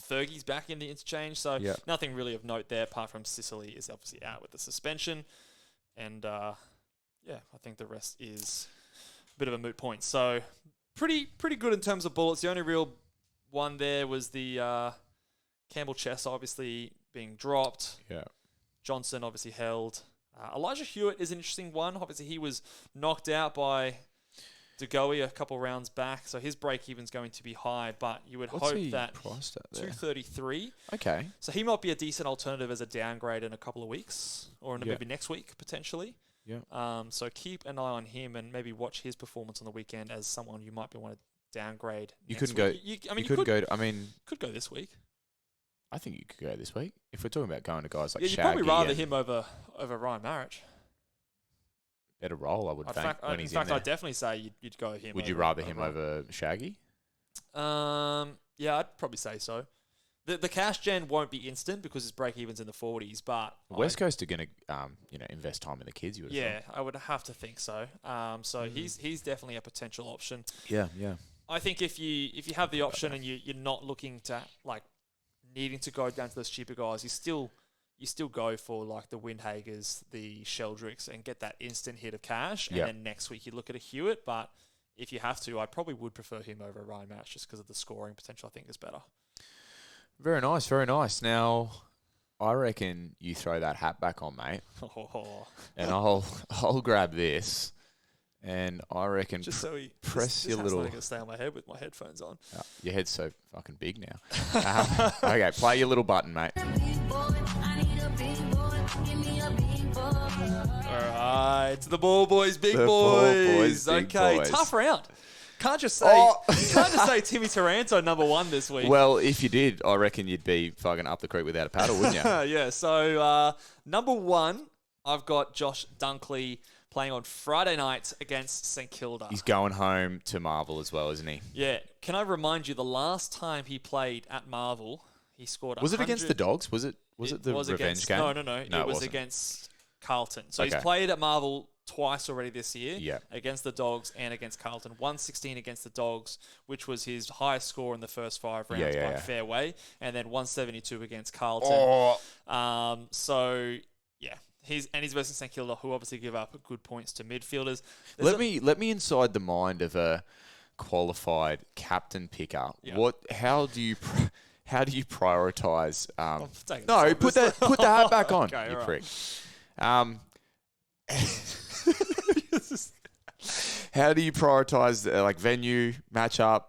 Fergie's back in the interchange. So, nothing really of note there, apart from Sicily is obviously out with the suspension. And, I think the rest is a bit of a moot point. So, pretty good in terms of bullets. The only real one there was the Campbell Chess obviously being dropped. Yeah. Johnson obviously held. Elijah Hewitt is an interesting one. Obviously, he was knocked out by DeGoey a couple rounds back, so his break-even's going to be high, but you would hope that priced at there? 233. Okay. So he might be a decent alternative as a downgrade in a couple of weeks, or maybe next week, potentially. Yeah. So keep an eye on him and maybe watch his performance on the weekend as someone you might want to downgrade. You couldn't go. Could go this week. I think you could go this week. If we're talking about going to guys like you'd Shaggy. probably rather him over Ryan Marriage. Better role, I would think, when he's in there. I'd definitely say you'd go him. Would you rather him over Shaggy? Yeah, I'd probably say so. The cash gen won't be instant because his break-even's in the 40s, but... West Coast are going to invest time in the kids, you would have thought. I would have to think so. He's definitely a potential option. Yeah. I think if you have the option and you're not looking to, needing to go down to those cheaper guys, you still go for the Windhagers, the Sheldricks, and get that instant hit of cash. And then next week you look at a Hewitt. But if you have to, I probably would prefer him over Ryan Match just because of the scoring potential. I think is better. Very nice, very nice. Now, I reckon you throw that hat back on, mate, and I'll grab this. And I reckon just so he press your little. Going to stay on my head with my headphones on. Oh, your head's so fucking big now. Okay, play your little button, mate. All right, the ball boys, big boys. Ball boys, big okay, boys. Tough round. Can't just say Timmy Taranto number one this week. Well, if you did, I reckon you'd be fucking up the creek without a paddle, wouldn't you? Yeah. So number one, I've got Josh Dunkley playing on Friday night against St Kilda. He's going home to Marvel as well, isn't he? Yeah. Can I remind you, the last time he played at Marvel, he scored. Was it against the Dogs? Was it Was it the revenge game? No. No, it it was wasn't. against Carlton. So he's Okay. played at Marvel twice already this year. Yeah. Against the Dogs and against Carlton. 116 against the Dogs, which was his highest score in the first 5 rounds by a fair way. And then 172 against Carlton. So, yeah. He's versus St Kilda, who obviously give up good points to midfielders. Let me inside the mind of a qualified captain picker. Yeah. How do you prioritize? Take it No, aside. put the hat back on, Okay, you all prick. How do you prioritize like venue, matchup,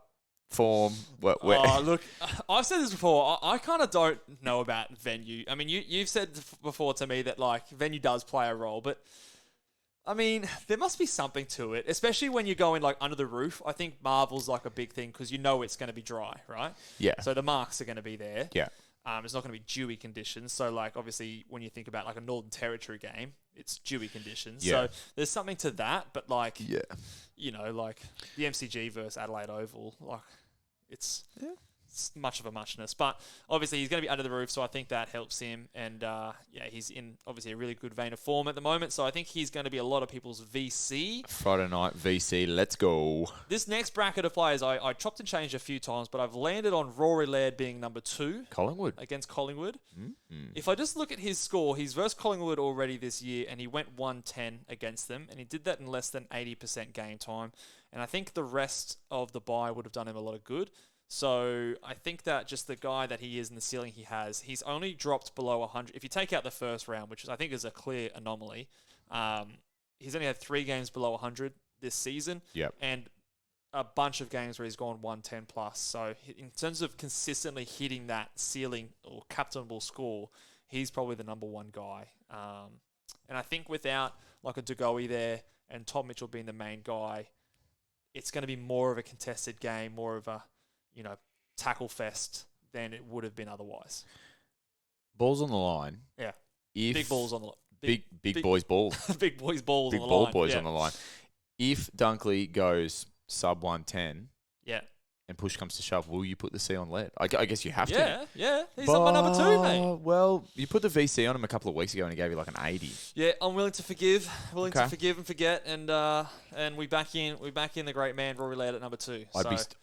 form? Look, I've said this before. I kind of don't know about venue. I mean, you've said before to me that like venue does play a role, but I mean, there must be something to it, especially when you're going like under the roof. I think Marvel's like a big thing because you know it's going to be dry, right? Yeah. So the marks are going to be there. Yeah. It's not going to be dewy conditions. So, like, obviously, when you think about, like, a Northern Territory game, it's dewy conditions. Yeah. So, there's something to that. But, like, Yeah. you know, like, the MCG versus Adelaide Oval, like, it's much of a muchness. But, obviously, he's going to be under the roof, so I think that helps him. And, he's in, obviously, a really good vein of form at the moment. So, I think he's going to be a lot of people's VC. Friday night VC, let's go. This next bracket of players, I chopped and changed a few times, but I've landed on Rory Laird being number 2. Collingwood. Against Collingwood. Mm-hmm. If I just look at his score, he's versus Collingwood already this year, and he went 110 against them, and he did that in less than 80% game time. And I think the rest of the bye would have done him a lot of good. So I think that just the guy that he is and the ceiling he has, he's only dropped below 100. If you take out the first round, which I think is a clear anomaly, he's only had 3 games below 100 this season. Yep. And a bunch of games where he's gone 110 plus. So in terms of consistently hitting that ceiling or captainable score, he's probably the number 1 guy. And I think without like a Dugowie there and Tom Mitchell being the main guy, it's going to be more of a contested game, more of a, tackle fest than it would have been otherwise. Balls on the line. Yeah. If Big balls on the line. Big boys balls. Big boys balls Big on the ball line. boys on the line. If Dunkley goes sub 110 Yeah. and push comes to shove, will you put the C on lead? I guess you have to. Yeah. He's my number 2, mate. Well, you put the VC on him a couple of weeks ago and he gave you like an 80. Yeah, I'm willing to forgive, Okay. to forgive and forget, and we back in the great man Rory Laird at number 2.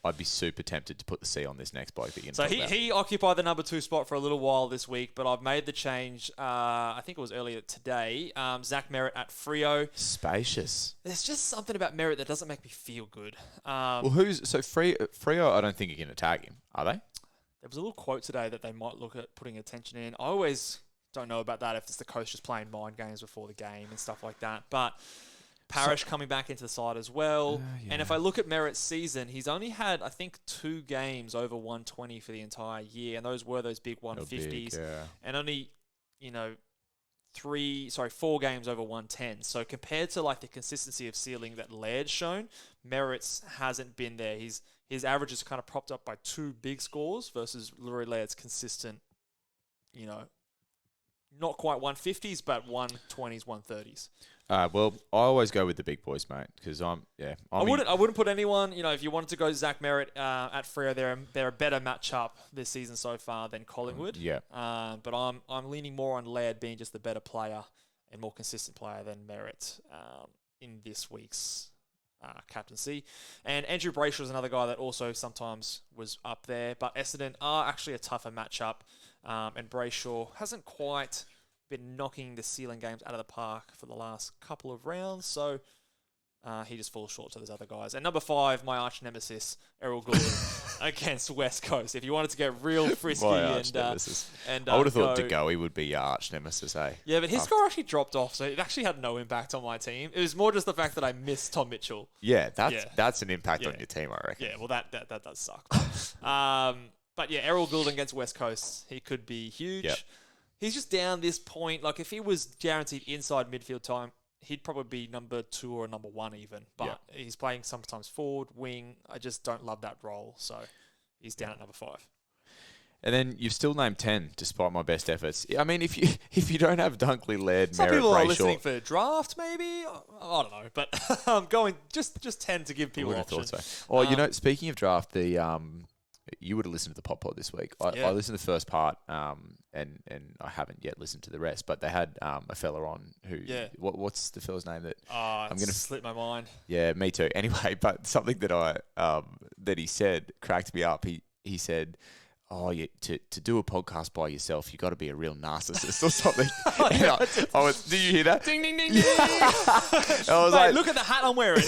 I'd be super tempted to put the C on this next bloke that you're So gonna talk about. he occupied the number 2 spot for a little while this week, but I've made the change. I think it was earlier today. Zach Merritt at Freo. Spacious. There's just something about Merritt that doesn't make me feel good. Well, Freo? I don't think you're going to tag him, are they? There was a little quote today that they might look at putting attention in. I always don't know about that if it's the coach just playing mind games before the game and stuff like that. But Parrish coming back into the side as well. Yeah. And if I look at Merritt's season, he's only had, I think, 2 games over 120 for the entire year. And those were those big 150s. And only, 4 games over 110. So compared to like the consistency of ceiling that Laird's shown, Merritt's hasn't been there. His average is kind of propped up by 2 big scores versus Rory Laird's consistent, not quite 150s, but 120s, 130s. Well, I always go with the big boys, mate, because I wouldn't put anyone. If you wanted to go Zach Merritt at Freo, they're a better matchup this season so far than Collingwood. Yeah. But I'm leaning more on Laird being just the better player and more consistent player than Merritt in this week's captaincy. And Andrew Brayshaw is another guy that also sometimes was up there, but Essendon are actually a tougher matchup, and Brayshaw hasn't quite been knocking the ceiling games out of the park for the last couple of rounds, so he just falls short to those other guys. And number 5, my arch nemesis, Errol Goulden against West Coast. If you wanted to get real frisky my arch nemesis. and I would have thought Dugowie would be your arch nemesis, eh? Yeah, but his score actually dropped off, so it actually had no impact on my team. It was more just the fact that I missed Tom Mitchell. Yeah, that's an impact on your team, I reckon. Yeah, well, that does suck. But yeah, Errol Goulden against West Coast, he could be huge. Yep. He's just down this point. Like, if he was guaranteed inside midfield time, he'd probably be number 2 or number 1 even. But he's playing sometimes forward, wing. I just don't love that role. So he's down at number 5. And then you've still named 10 despite my best efforts. I mean, if you don't have Dunkley, Laird, Some Merritt, people are Brayshaw, listening for draft, maybe. I don't know, but I'm going just 10 to give people I would have options. thought so. Oh, speaking of draft, the you would have listened to the Pop Pod this week. I listened to the first part, and I haven't yet listened to the rest. But they had a fella on who. Yeah. What's the fella's name that? I'm gonna slip my mind. Yeah, me too. Anyway, but something that that he said cracked me up. He said, "Oh, to do a podcast by yourself, you got to be a real narcissist or something." Did you hear that? Ding, ding, ding, ding. I was Mate, look at the hat I'm wearing.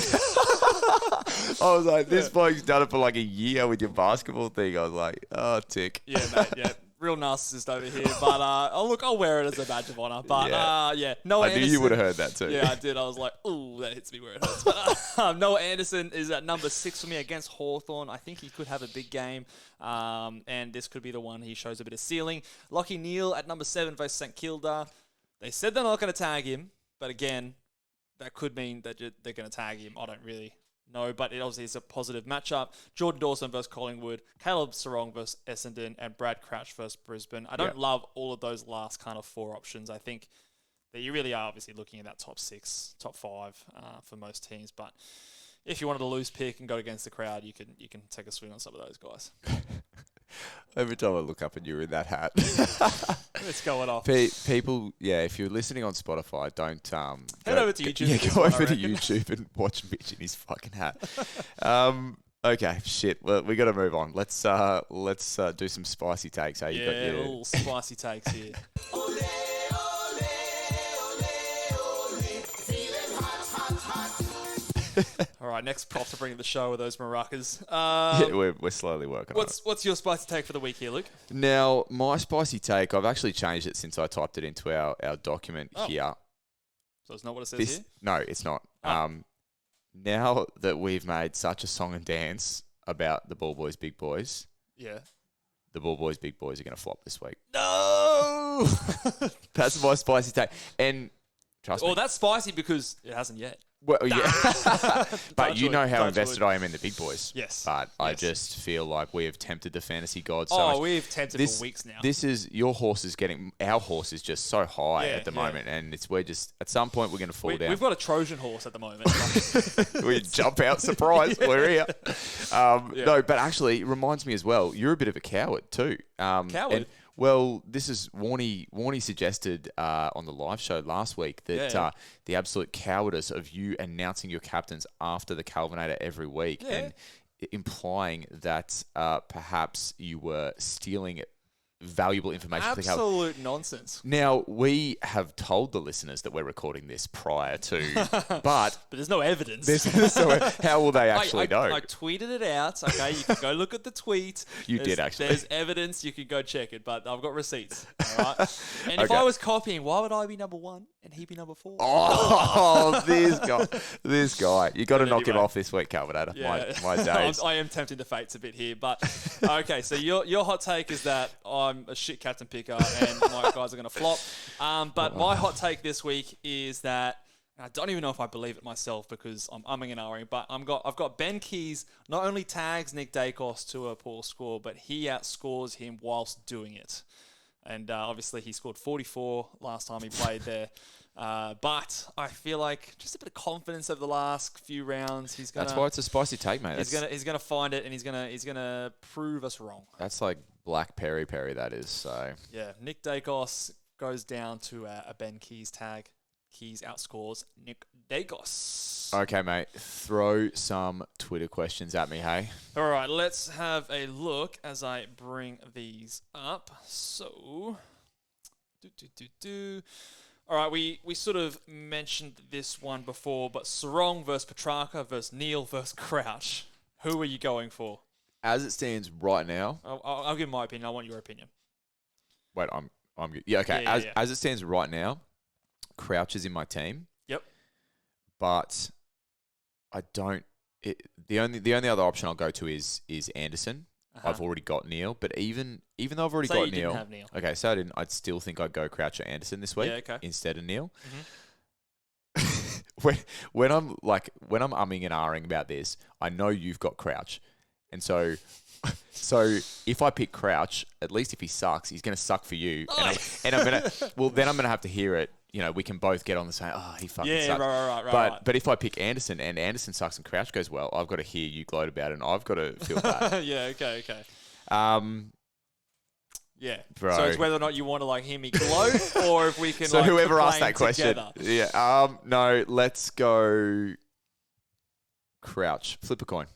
I was like, this bloke's done it for like a year with your basketball thing. I was like, oh, tick. Yeah, mate, yeah. Real narcissist over here. But, I'll wear it as a badge of honour. But, Noah Anderson. I knew you would have heard that too. Yeah, I did. I was like, ooh, that hits me where it hurts. But Noah Anderson is at number 6 for me against Hawthorn. I think he could have a big game. And this could be the one he shows a bit of ceiling. Lachie Neale at number 7 versus St Kilda. They said they're not going to tag him. But again, that could mean that they're going to tag him. I don't really know, but it obviously is a positive matchup. Jordan Dawson versus Collingwood, Caleb Sarong versus Essendon, and Brad Crouch versus Brisbane. I don't love all of those last kind of 4 options. I think that you really are obviously looking at that top 6, top 5 for most teams. But if you wanted a loose pick and go against the crowd, you can take a swing on some of those guys. Every time I look up and you're in that hat. It's going off. People, if you're listening on Spotify, don't... Head over to YouTube. Yeah, go over to YouTube and watch Mitch in his fucking hat. Okay, shit. Well, we got to move on. Let's do some spicy takes. Hey, little spicy takes here. All right, next prop to bring to the show are those maracas. We're slowly working on it. What's your spicy take for the week here, Luke? Now, my spicy take, I've actually changed it since I typed it into our document here. So it's not what it says here? No, it's not. Now that we've made such a song and dance about the Ball Boys, Big Boys, the Ball Boys, Big Boys are going to flop this week. No! That's my spicy take. And trust me. Well, that's spicy because it hasn't yet. Well, yeah. But you know how invested I am in the big boys. Yes. But I just feel like we have tempted the fantasy gods so much. We've tempted for weeks now. Our horse is just so high at the moment. And we're just, at some point, we're going to fall down. We've got a Trojan horse at the moment. We jump out, surprise, we're here. No, but actually, it reminds me as well, you're a bit of a coward too. Coward? Well, this is Warnie suggested on the live show last week that the absolute cowardice of you announcing your captains after the Calvinator every week and implying that perhaps you were stealing valuable information. Absolute nonsense. Now, we have told the listeners that we're recording this prior to, but there's no evidence. How will they actually know? I tweeted it out. Okay, you can go look at the tweet. Did actually. There's evidence. You can go check it, but I've got receipts. All right. And if I was copying, why would I be number 1 and he be number 4? Oh, this guy. You got to knock him off this week, Calvinator. Yeah. My days. I am tempting the fates a bit here, but okay. So your hot take is that I'm a shit captain picker and my guys are going to flop. But my hot take this week is that I don't even know if I believe it myself because I'm umming and ahhing, but I've got Ben Keys not only tags Nick Dacos to a poor score, but he outscores him whilst doing it. And obviously he scored 44 last time he played there. But I feel like just a bit of confidence over the last few rounds. That's why it's a spicy take, mate. He's gonna find it and he's gonna prove us wrong. That's like Black Perry, that is. So yeah, Nick Dacos goes down to a Ben Keys tag. Keys outscores Nick Dacos. Okay, mate. Throw some Twitter questions at me, hey? All right, let's have a look as I bring these up. So, All right, we sort of mentioned this one before, but Sarong versus Petrarca versus Neale versus Crouch. Who are you going for? As it stands right now... I'll give my opinion. I want your opinion. Wait, I'm good. Yeah, okay. As it stands right now, Crouch is in my team. Yep. But I don't... The only other option I'll go to is Anderson. Uh-huh. I've already got Neale, but even though I've already got Neale... Didn't have Neale. Okay, so I didn't. I'd still think I'd go Crouch or Anderson this week instead of Neale. Mm-hmm. when I'm umming and ahhing about this, I know you've got Crouch. And so if I pick Crouch, at least if he sucks, he's going to suck for you. And I'm going to... Well, then I'm going to have to hear it. You know, we can both get on the same, he fucking sucks. Right. But if I pick Anderson and Anderson sucks and Crouch goes well, I've got to hear you gloat about it and I've got to feel bad. Yeah, okay. Yeah. Bro. So it's whether or not you want to like hear me gloat or if we can So like whoever asked that complain question. together. Yeah. No, let's go Crouch. Flip a coin.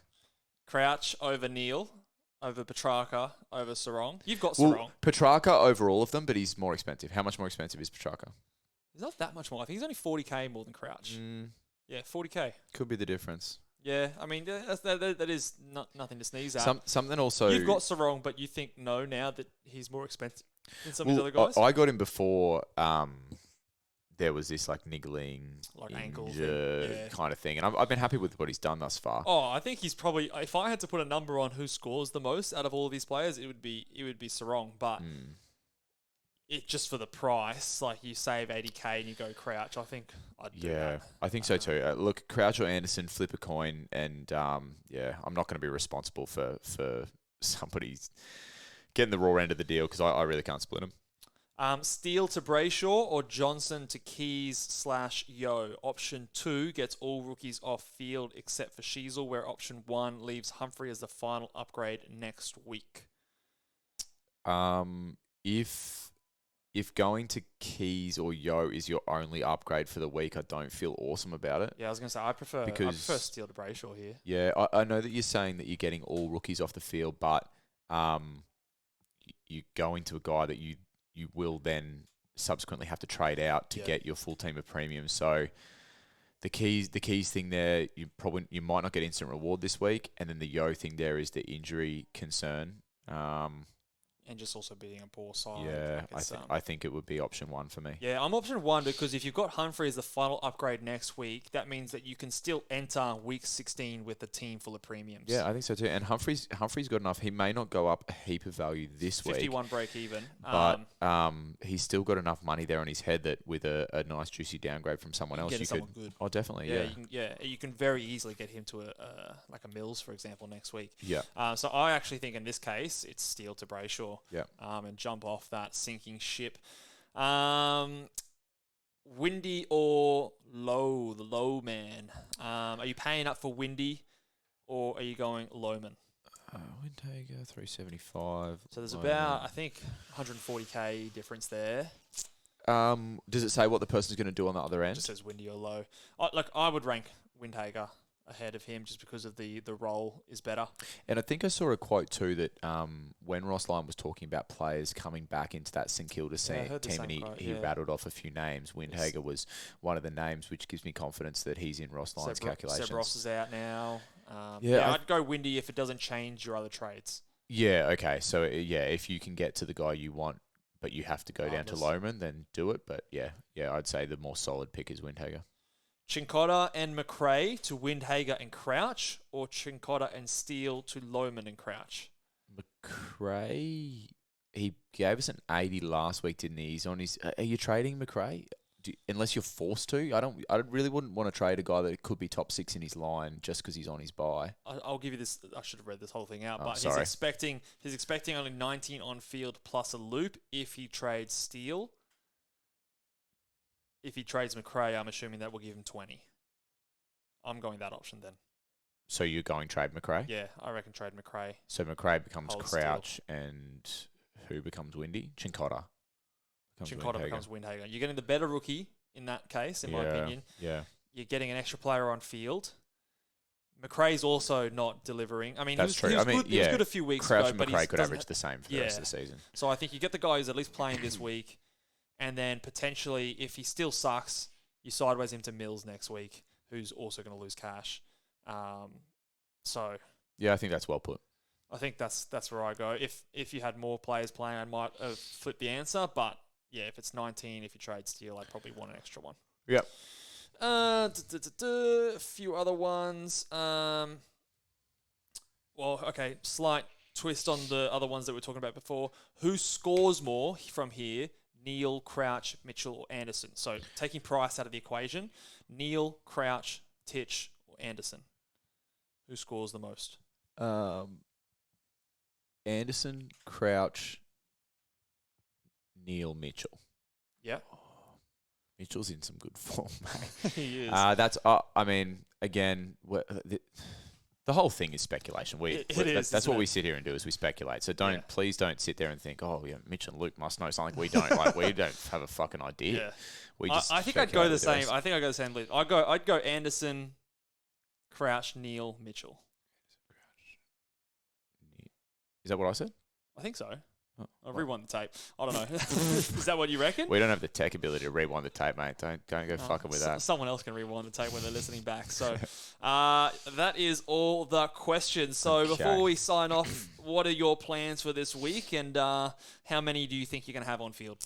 Crouch over Neil, over Petrarca, over Sarong. You've got Sarong. Well, Petrarca over all of them, but he's more expensive. How much more expensive is Petrarca? He's not that much more. I think he's only 40k more than Crouch. Yeah, 40k. Could be the difference. Yeah, I mean, that is nothing to sneeze at. Something also... You've got Sarong, but you think no now that he's more expensive than some of the other guys? I got him before there was this like niggling, like ankle kind of thing. And I've been happy with what he's done thus far. Oh, I think he's probably... If I had to put a number on who scores the most out of all of these players, it would be Sarong. But... It just for the price, like you save 80k and you go Crouch. I think I'd do that. I think so too. Look, Crouch or Anderson, flip a coin, and I'm not going to be responsible for somebody getting the raw end of the deal because I really can't split them. Steele to Brayshaw or Johnson to Keys / Yo. Option 2 gets all rookies off field except for Sheasel, where option 1 leaves Humphrey as the final upgrade next week. If going to Keys or Yo is your only upgrade for the week, I don't feel awesome about it. Yeah, I was going to say, I prefer Steele to Brayshaw here. Yeah, I know that you're saying that you're getting all rookies off the field, but you go into a guy that you will then subsequently have to trade out to get your full team of premiums. So the keys thing there, you might not get instant reward this week, and then the Yo thing there is the injury concern. And just also being a poor side. Yeah, I think it would be option 1 for me. Yeah, I'm option 1 because if you've got Humphrey as the final upgrade next week, that means that you can still enter week 16 with a team full of premiums. Yeah, I think so too. And Humphrey's good enough. He may not go up a heap of value this week. 51 break even. But he's still got enough money there on his head that with a nice juicy downgrade from someone else, you could. Good. Oh, definitely. You can very easily get him to like a Mills, for example, next week. Yeah. So I actually think in this case it's Steele to Brayshaw. Yeah. And jump off that sinking ship. Windy or Low, the low man. Are you paying up for Windy or are you going Lowman? Windhager, 375. So there's about, I think, 140k difference there. Does it say what the person's going to do on the other end? It just says Windy or Low. I would rank Windhager ahead of him just because of the role is better. And I think I saw a quote too that when Ross Lyon was talking about players coming back into that St Kilda team and he rattled off a few names, Windhager was one of the names, which gives me confidence that he's in Ross Lyon's calculations. Seb Ross is out now. I'd go Windy if it doesn't change your other trades. Yeah, okay. So, if you can get to the guy you want, but you have to go down to Lowman, then do it. But, I'd say the more solid pick is Windhager. Chincotta and McRae to Windhager and Crouch, or Chincotta and Steele to Lowman and Crouch? McRae, he gave us an 80 last week, didn't he? He's on his... Are you trading McRae? Unless you're forced to. I really wouldn't want to trade a guy that could be top 6 in his line just because he's on his bye. I'll give you this. I should have read this whole thing out, but sorry. he's expecting only 19 on field plus a loop if he trades Steele. If he trades McRae, I'm assuming that will give him 20. I'm going that option then. So you're going trade McRae? Yeah, I reckon trade McRae. So McRae becomes Crouch and who becomes Windy? Chincotta. Chincotta becomes Windhager. You're getting the better rookie in that case, in my opinion. Yeah. You're getting an extra player on field. McRae's also not delivering. I mean, That's true. He was good a few weeks Crouch ago, but McRae could average the same for the rest of the season. So I think you get the guy who's at least playing this week, and then potentially, if he still sucks, you sideways him to Mills next week, who's also going to lose cash. So yeah, I think that's well put. I think that's where I go. If you had more players playing, I might have flipped the answer, but yeah, if it's 19, if you trade Steele, I'd probably want an extra one. Yep. A few other ones. Slight twist on the other ones that we were talking about before. Who scores more from here? Neil, Crouch, Mitchell, or Anderson? So taking Price out of the equation, Neil, Crouch, Titch, or Anderson? Who scores the most? Anderson, Crouch, Neil, Mitchell. Yeah. Mitchell's in some good form, mate. He is. That's, I mean, again, The whole thing is speculation. That's what we sit here and do is we speculate. So please don't sit there and think, oh yeah, Mitch and Luke must know something we don't. Like we don't have a fucking idea. Yeah. We just I think I'd go the same. I think I'd go the same list. I'd go Anderson, Crouch, Neal, Mitchell. Is that what I said? I think so. I'll rewind the tape. I don't know. Is that what you reckon? We don't have the tech ability to rewind the tape, mate. Don't go fucking with that. Someone else can rewind the tape when they're listening back. So that is all the questions. So before we sign off, what are your plans for this week, and how many do you think you're going to have on field?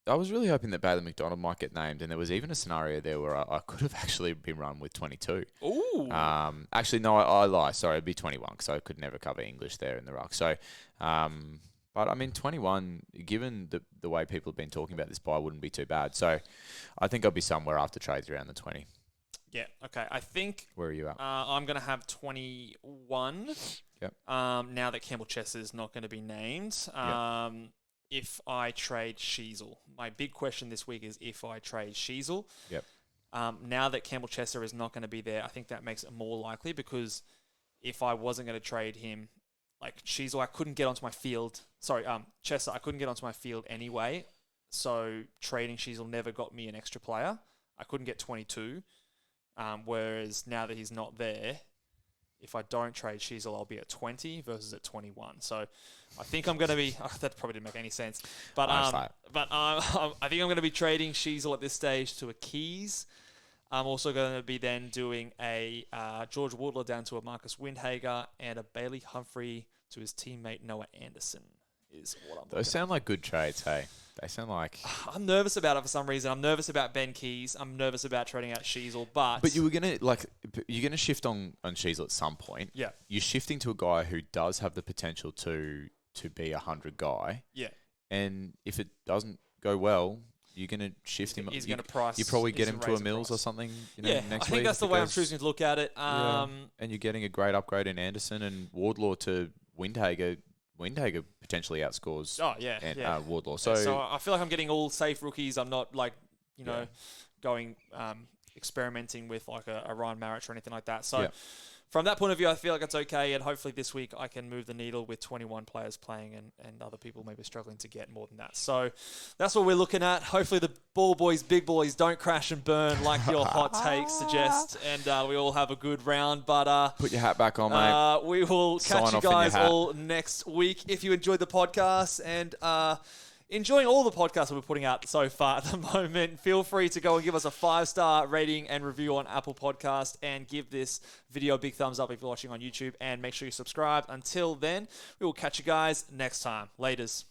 I was really hoping that Bailey McDonald might get named, and there was even a scenario there where I could have actually been run with 22. Ooh. Actually, no, I lie. Sorry, it'd be 21 because I could never cover English there in the ruck. So, but I mean, 21, given the way people have been talking about this buy, wouldn't be too bad. So, I think I'll be somewhere after trades around the 20. Yeah, okay. I think... Where are you at? I'm going to have 21. Yep. Now that Campbell Chess is not going to be named. Yep. If I trade Sheasel. My big question this week is if I trade Sheasel. Yep. Now that Campbell Chesser is not going to be there, I think that makes it more likely because if I wasn't going to trade him, like Sheasel, I couldn't get onto my field. Sorry, Chesser, I couldn't get onto my field anyway. So trading Sheasel never got me an extra player. I couldn't get 22. Whereas now that he's not there, if I don't trade Sheasel, I'll be at 20 versus at 21. So I think I'm going to be... that probably didn't make any sense. But I think I'm going to be trading Sheasel at this stage to a Keys. I'm also going to be then doing a George Wardler down to a Marcus Windhager and a Bailey Humphrey to his teammate Noah Anderson is what I'm Those sound like good trades, hey? They sound like... I'm nervous about it for some reason. I'm nervous about Ben Keys. I'm nervous about trading out Sheasel, but you were going to, you're going to shift on Sheasel at some point. Yeah. You're shifting to a guy who does have the potential to be a 100 guy. Yeah. And if it doesn't go well, you're going to shift him. He's going to price. You probably get him to a Mills or something. Next week. I think that's the way I'm choosing to look at it. And you're getting a great upgrade in Anderson and Wardlaw to Windhager. Windhager potentially outscores Wardlaw. So I feel like I'm getting all safe rookies. I'm not going experimenting with like a Ryan Marich or anything like that. So from that point of view, I feel like it's okay. And hopefully this week I can move the needle with 21 players playing and other people maybe struggling to get more than that. So that's what we're looking at. Hopefully the ball boys, big boys don't crash and burn like your hot takes suggest. And we all have a good round. But put your hat back on, mate. We will catch you guys all next week. If you enjoyed the podcast and enjoying all the podcasts that we're putting out so far at the moment, feel free to go and give us a 5-star rating and review on Apple Podcast and give this video a big thumbs up if you're watching on YouTube and make sure you subscribe. Until then, we will catch you guys next time. Laters.